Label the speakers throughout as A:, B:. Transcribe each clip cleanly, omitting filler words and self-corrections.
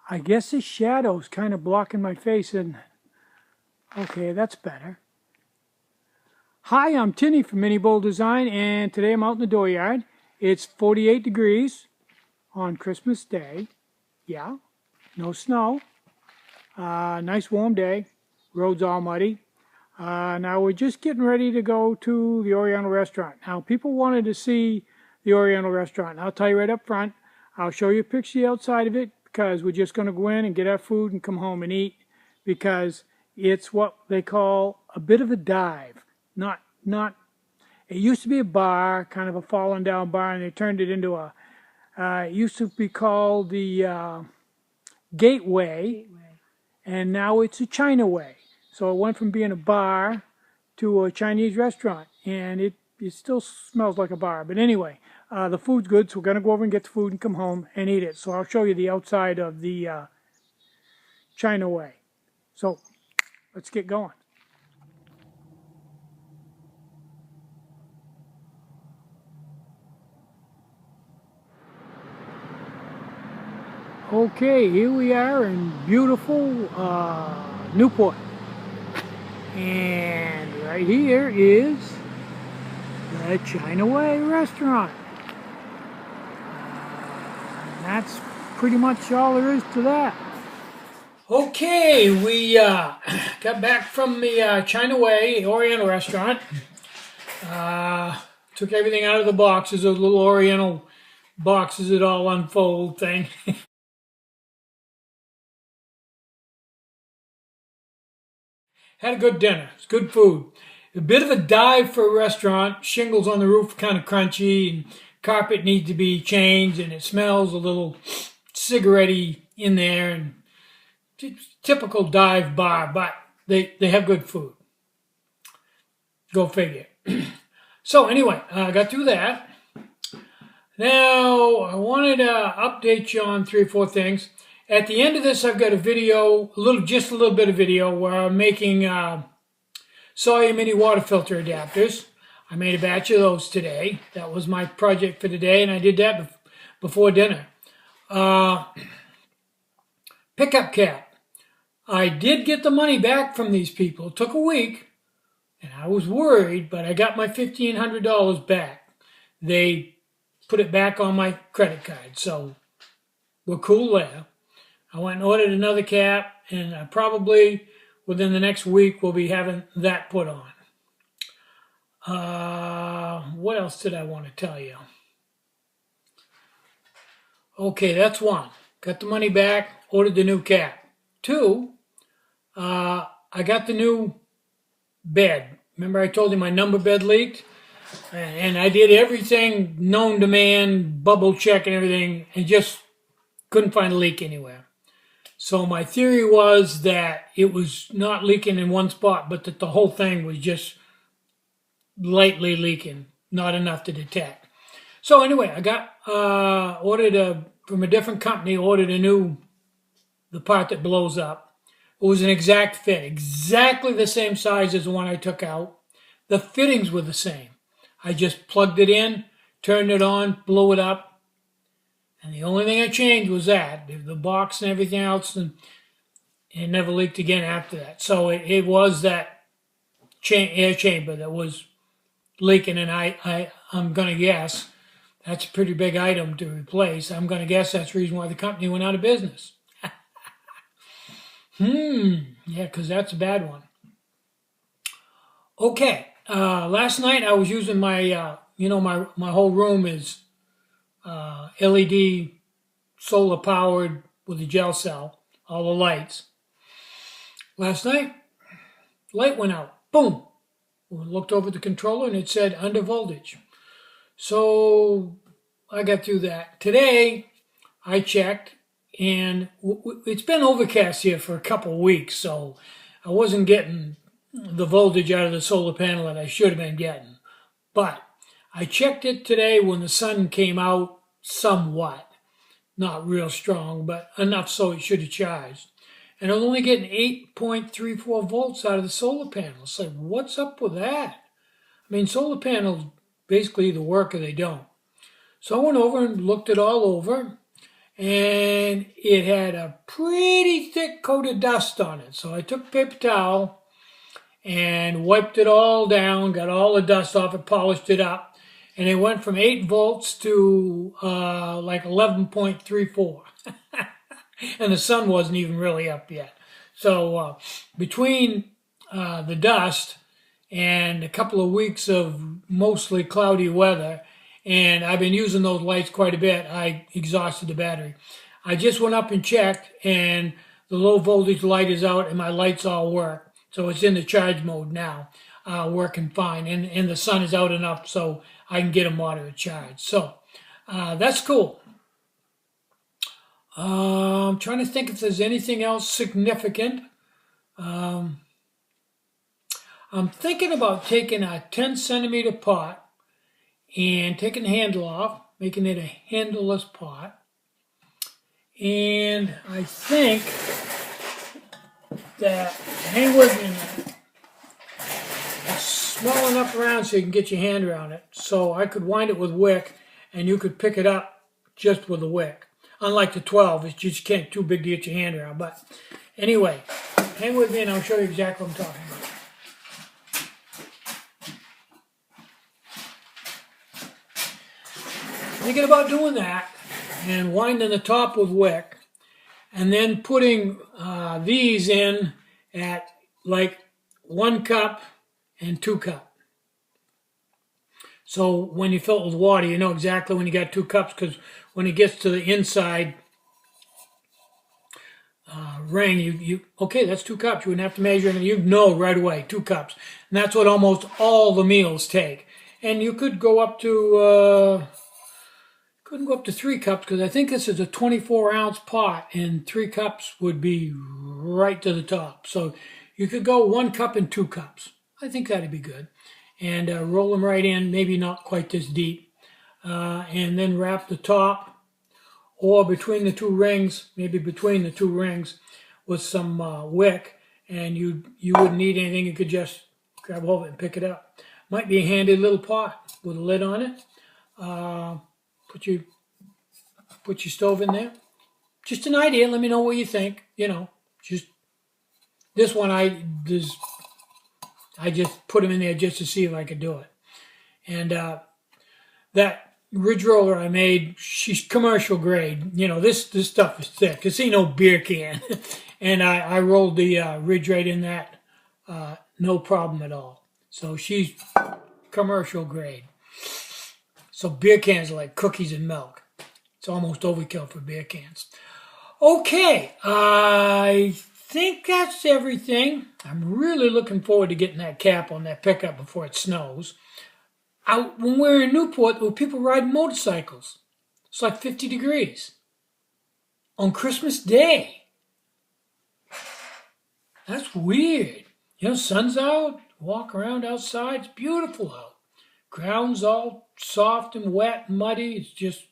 A: I guess the shadow's kind of blocking my face, and okay, that's better. Hi, I'm Tinny from Mini Bowl Design, and today I'm out in the dooryard. It's 48 degrees on Christmas Day. Yeah, no snow. Nice warm day. Roads all muddy. Now we're just getting ready to go to the Oriental Restaurant. Now people wanted to see the Oriental Restaurant. I'll tell you right up front. I'll show you a picture outside of it because we're just going to go in and get our food and come home and eat because it's what they call a bit of a dive. Not. It used to be a bar, kind of a fallen down bar, and they turned it into a. It used to be called the Gateway, and now it's a Chinaway. So it went from being a bar to a Chinese restaurant, and it still smells like a bar. But anyway, the food's good, so we're going to go over and get the food and come home and eat it. So I'll show you the outside of the Chinaway. So let's get going. Okay, here we are in beautiful Newport. And right here is the Chinaway restaurant. That's pretty much all there is to that. Okay, we got back from the Chinaway Oriental restaurant. Took everything out of the boxes, those little Oriental boxes that all unfold thing. Had a good dinner. It's good food. A bit of a dive for a restaurant. Shingles on the roof kind of crunchy, and carpet needs to be changed, and it smells a little cigarette-y in there. And typical dive bar, but they have good food. Go figure. So anyway, I got through that. Now I wanted to update you on 3 or 4 things. At the end of this, I've got a video, just a little bit of video, where I'm making Sawyer mini water filter adapters. I made a batch of those today. That was my project for today, and I did that before dinner. Pickup cap. I did get the money back from these people. It took a week, and I was worried, but I got my $1,500 back. They put it back on my credit card, so we're cool there. I went and ordered another cap, and I probably, within the next week, will be having that put on. What else did I want to tell you? Okay, that's 1. Got the money back, ordered the new cap. 2, I got the new bed. Remember I told you my number bed leaked? And I did everything known to man, bubble check and everything, and just couldn't find a leak anywhere. So my theory was that it was not leaking in one spot, but that the whole thing was just lightly leaking, not enough to detect. So anyway, I got ordered from a different company, ordered the part that blows up. It was an exact fit, exactly the same size as the one I took out. The fittings were the same. I just plugged it in, turned it on, blew it up. And the only thing I changed was that, the box and everything else, and it never leaked again after that. So it was that air chamber that was leaking, and I'm going to guess that's a pretty big item to replace. I'm going to guess that's the reason why the company went out of business. Yeah, because that's a bad one. Okay, last night I was using my, my whole room is LED solar powered with a gel cell, all the lights. Last night, light went out. Boom! We looked over the controller and it said under voltage. So I got through that. Today, I checked, and it's been overcast here for a couple of weeks, so I wasn't getting the voltage out of the solar panel that I should have been getting. But I checked it today when the sun came out somewhat. Not real strong, but enough so it should have charged. And I was only getting 8.34 volts out of the solar panel. It's like, what's up with that? I mean, solar panels basically either work or they don't. So I went over and looked it all over, and it had a pretty thick coat of dust on it. So I took a paper towel and wiped it all down, got all the dust off it, polished it up, and it went from 8 volts to like 11.34. And the sun wasn't even really up yet. So between the dust and a couple of weeks of mostly cloudy weather, and I've been using those lights quite a bit, I exhausted the battery. I just went up and checked, and the low voltage light is out and my lights all work. So it's in the charge mode now, working fine. And the sun is out enough so I can get a moderate charge. So that's cool. I'm trying to think if there's anything else significant. I'm thinking about taking a 10 centimeter pot and taking the handle off, making it a handleless pot. And I think that, hang with me a minute, it's small enough around so you can get your hand around it. So I could wind it with wick and you could pick it up just with a wick. Unlike the 12, it's just can't too big to get your hand around. But anyway, hang with me and I'll show you exactly what I'm talking about. Thinking about doing that and winding the top with wick and then putting these in at like 1 cup and 2 cup. So when you fill it with water, you know exactly when you got 2 cups, because when it gets to the inside ring, okay, that's 2 cups. You wouldn't have to measure it. You know right away, 2 cups. And that's what almost all the meals take. And you could go up to... couldn't go up to 3 cups because I think this is a 24-ounce pot and 3 cups would be right to the top. So you could go 1 cup and 2 cups. I think that'd be good. And roll them right in, maybe not quite this deep. And then wrap the top or between the 2 rings, maybe between the 2 rings with some wick. And you wouldn't need anything. You could just grab hold of it and pick it up. Might be a handy little pot with a lid on it. Put your stove in there. Just an idea. Let me know what you think. You know, just this one I just put them in there just to see if I could do it. And that ridge roller I made, she's commercial grade. You know, this stuff is thick. It's no beer can. And I rolled the ridge right in that, no problem at all. So she's commercial grade. So beer cans are like cookies and milk. It's almost overkill for beer cans. Okay, I think that's everything. I'm really looking forward to getting that cap on that pickup before it snows. When we're in Newport, there were people riding motorcycles. It's like 50 degrees on Christmas Day. That's weird. You know, sun's out, walk around outside, it's beautiful out. Ground's all soft and wet and muddy. It's just,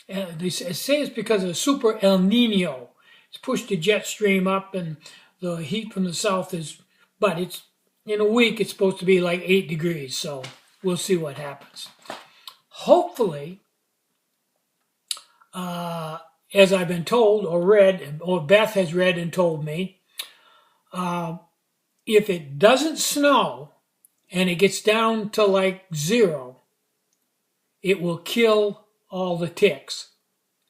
A: they say it's because of the super El Nino. It's pushed the jet stream up and the heat from the south but it's, in a week, it's supposed to be like 8 degrees. So we'll see what happens. Hopefully, as I've been told or read, or Beth has read and told me, if it doesn't snow and it gets down to like 0, it will kill all the ticks.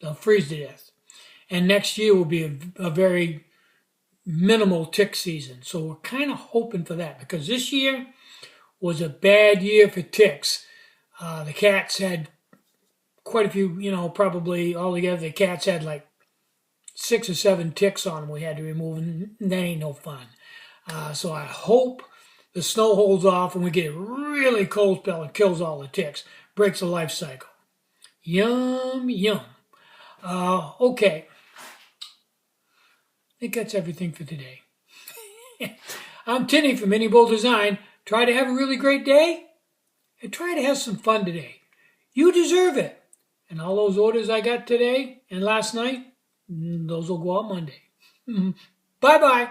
A: They'll freeze to death. And next year will be a very minimal tick season. So we're kind of hoping for that, because this year was a bad year for ticks. The cats had quite a few, you know, probably altogether the cats had like 6 or 7 ticks on them we had to remove, and that ain't no fun. So I hope the snow holds off and we get a really cold spell and kills all the ticks. Breaks the life cycle. Yum, yum. Okay. I think that's everything for today. I'm Tinny from Mini Bull Design. Try to have a really great day and try to have some fun today. You deserve it. And all those orders I got today and last night, those will go out Monday. Bye-bye.